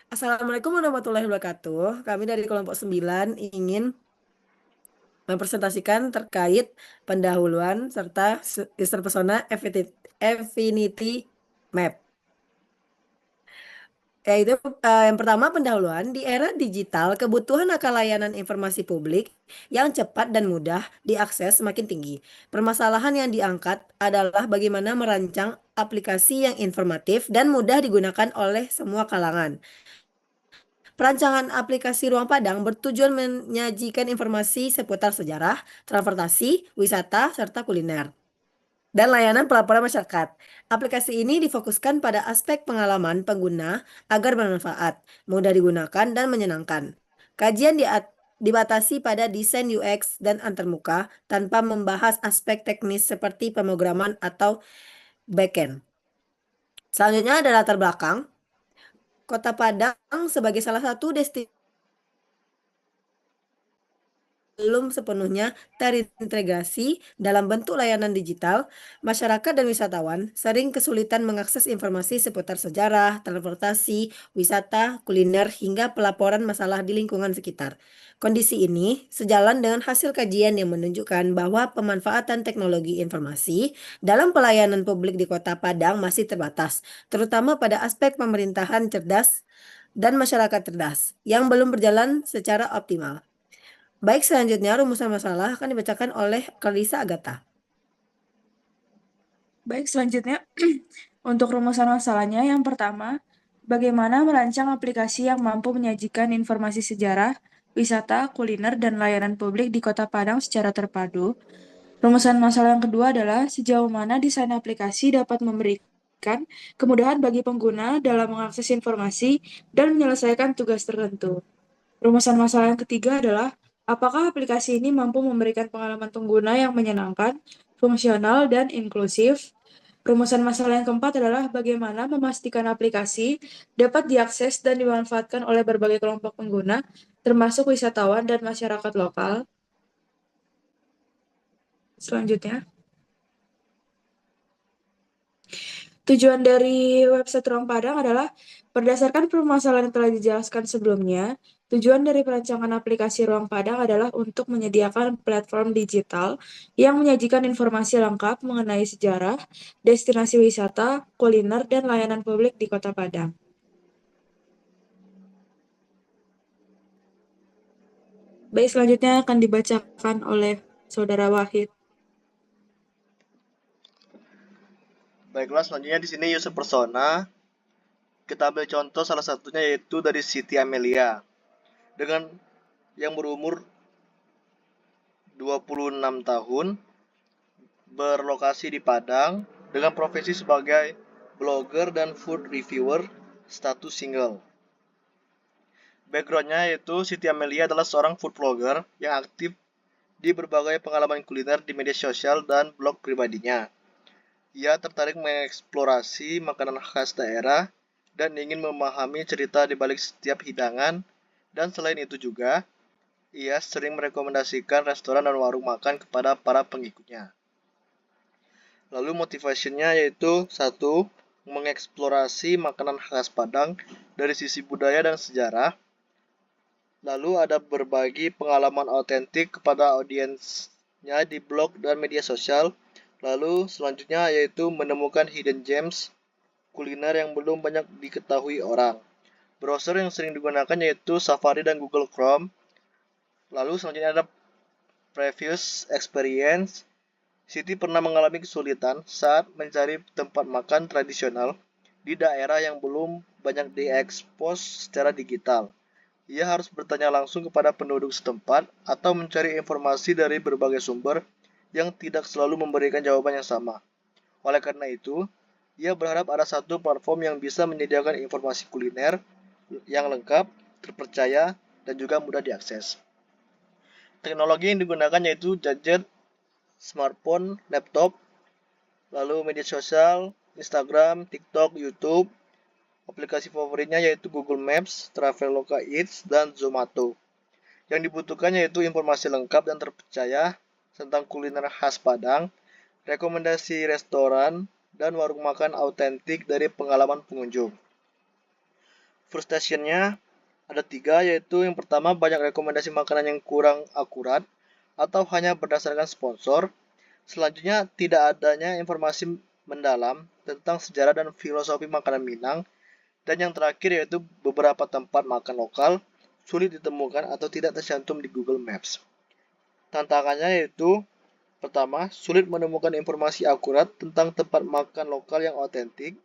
Assalamualaikum warahmatullahi wabarakatuh. Kami dari kelompok 9 ingin mempresentasikan terkait pendahuluan serta user persona Affinity Map. Yaitu yang pertama pendahuluan di era digital, kebutuhan akan layanan informasi publik yang cepat dan mudah diakses semakin tinggi. Permasalahan yang diangkat adalah bagaimana merancang aplikasi yang informatif dan mudah digunakan oleh semua kalangan. Perancangan aplikasi Ruang Padang bertujuan menyajikan informasi seputar sejarah, transportasi, wisata, serta kuliner, dan layanan pelaporan masyarakat. Aplikasi ini difokuskan pada aspek pengalaman pengguna agar bermanfaat, mudah digunakan, dan menyenangkan. Kajian dibatasi pada desain UX dan antarmuka tanpa membahas aspek teknis seperti pemrograman atau backend. Selanjutnya ada latar belakang. Kota Padang sebagai salah satu destinasi belum sepenuhnya terintegrasi dalam bentuk layanan digital, masyarakat dan wisatawan sering kesulitan mengakses informasi seputar sejarah, transportasi, wisata, kuliner, hingga pelaporan masalah di lingkungan sekitar. Kondisi ini sejalan dengan hasil kajian yang menunjukkan bahwa pemanfaatan teknologi informasi dalam pelayanan publik di Kota Padang masih terbatas, terutama pada aspek pemerintahan cerdas dan masyarakat cerdas yang belum berjalan secara optimal. Baik, selanjutnya rumusan masalah akan dibacakan oleh Kalisa Agatha. Baik, selanjutnya untuk rumusan masalahnya yang pertama, bagaimana merancang aplikasi yang mampu menyajikan informasi sejarah, wisata, kuliner, dan layanan publik di Kota Padang secara terpadu. Rumusan masalah yang kedua adalah sejauh mana desain aplikasi dapat memberikan kemudahan bagi pengguna dalam mengakses informasi dan menyelesaikan tugas tertentu. Rumusan masalah yang ketiga adalah apakah aplikasi ini mampu memberikan pengalaman pengguna yang menyenangkan, fungsional, dan inklusif. Rumusan masalah yang keempat adalah bagaimana memastikan aplikasi dapat diakses dan dimanfaatkan oleh berbagai kelompok pengguna, termasuk wisatawan dan masyarakat lokal. Selanjutnya, tujuan dari website Ruang Padang adalah berdasarkan permasalahan yang telah dijelaskan sebelumnya, tujuan dari perancangan aplikasi Ruang Padang adalah untuk menyediakan platform digital yang menyajikan informasi lengkap mengenai sejarah, destinasi wisata, kuliner, dan layanan publik di Kota Padang. Baik, selanjutnya akan dibacakan oleh Saudara Wahid. Baiklah, selanjutnya di sini user persona. Kita ambil contoh salah satunya yaitu dari Siti Amelia dengan yang berumur 26 tahun, berlokasi di Padang dengan profesi sebagai blogger dan food reviewer, status single. Backgroundnya yaitu Siti Amelia adalah seorang food vlogger yang aktif di berbagai pengalaman kuliner di media sosial dan blog pribadinya. Ia tertarik mengeksplorasi makanan khas daerah dan ingin memahami cerita di balik setiap hidangan, dan selain itu juga, ia sering merekomendasikan restoran dan warung makan kepada para pengikutnya. Lalu motivasinya yaitu satu, mengeksplorasi makanan khas Padang dari sisi budaya dan sejarah. Lalu ada berbagi pengalaman autentik kepada audiensnya di blog dan media sosial. Lalu selanjutnya yaitu menemukan hidden gems kuliner yang belum banyak diketahui orang. Browser yang sering digunakan yaitu Safari dan Google Chrome. Lalu selanjutnya ada previous experience. Siti pernah mengalami kesulitan saat mencari tempat makan tradisional di daerah yang belum banyak diekspos secara digital. Ia harus bertanya langsung kepada penduduk setempat atau mencari informasi dari berbagai sumber yang tidak selalu memberikan jawaban yang sama. Oleh karena itu, ia berharap ada satu platform yang bisa menyediakan informasi kuliner yang lengkap, terpercaya, dan juga mudah diakses. Teknologi yang digunakan yaitu gadget, smartphone, laptop, lalu media sosial, Instagram, TikTok, YouTube. Aplikasi favoritnya yaitu Google Maps, Traveloka Eats, dan Zomato. Yang dibutuhkan yaitu informasi lengkap dan terpercaya tentang kuliner khas Padang, rekomendasi restoran, dan warung makan autentik dari pengalaman pengunjung. Frustration-nya ada 3, yaitu yang pertama banyak rekomendasi makanan yang kurang akurat atau hanya berdasarkan sponsor. Selanjutnya tidak adanya informasi mendalam tentang sejarah dan filosofi makanan Minang. Dan yang terakhir yaitu beberapa tempat makan lokal sulit ditemukan atau tidak tercantum di Google Maps. Tantangannya yaitu pertama, sulit menemukan informasi akurat tentang tempat makan lokal yang otentik.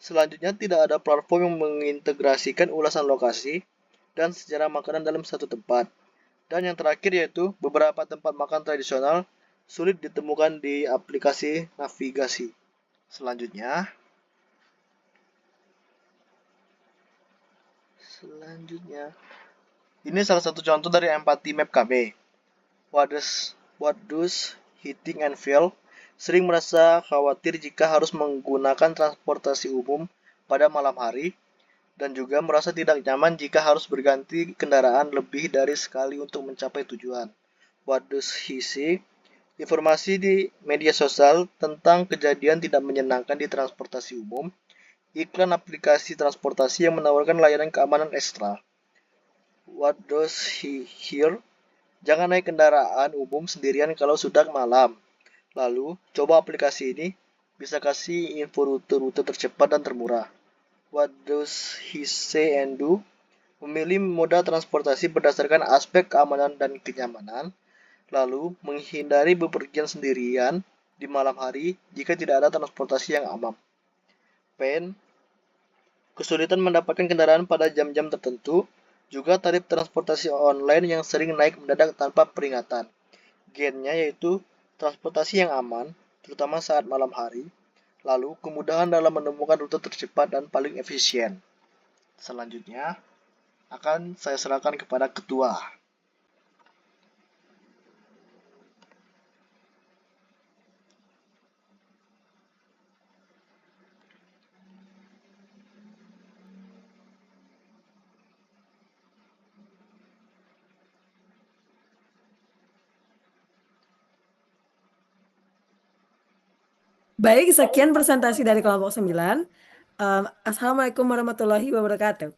Selanjutnya, tidak ada platform yang mengintegrasikan ulasan lokasi dan sejarah makanan dalam satu tempat. Dan yang terakhir yaitu beberapa tempat makan tradisional sulit ditemukan di aplikasi navigasi. Selanjutnya, ini salah satu contoh dari empati map kami. What does he think and feel? Sering merasa khawatir jika harus menggunakan transportasi umum pada malam hari, dan juga merasa tidak nyaman jika harus berganti kendaraan lebih dari sekali untuk mencapai tujuan. What does he see? Informasi di media sosial tentang kejadian tidak menyenangkan di transportasi umum, iklan aplikasi transportasi yang menawarkan layanan keamanan ekstra. What does he hear? Jangan naik kendaraan umum sendirian kalau sudah malam. Lalu, coba aplikasi ini bisa kasih info rute-rute tercepat dan termurah. What does he say and do? Memilih moda transportasi berdasarkan aspek keamanan dan kenyamanan. Lalu, menghindari bepergian sendirian di malam hari jika tidak ada transportasi yang aman. Pain, kesulitan mendapatkan kendaraan pada jam-jam tertentu, juga tarif transportasi online yang sering naik mendadak tanpa peringatan. Gain-nya yaitu transportasi yang aman, terutama saat malam hari, lalu kemudahan dalam menemukan rute tercepat dan paling efisien. Selanjutnya, akan saya serahkan kepada ketua. Baik, sekian presentasi dari kelompok 9. Assalamualaikum warahmatullahi wabarakatuh.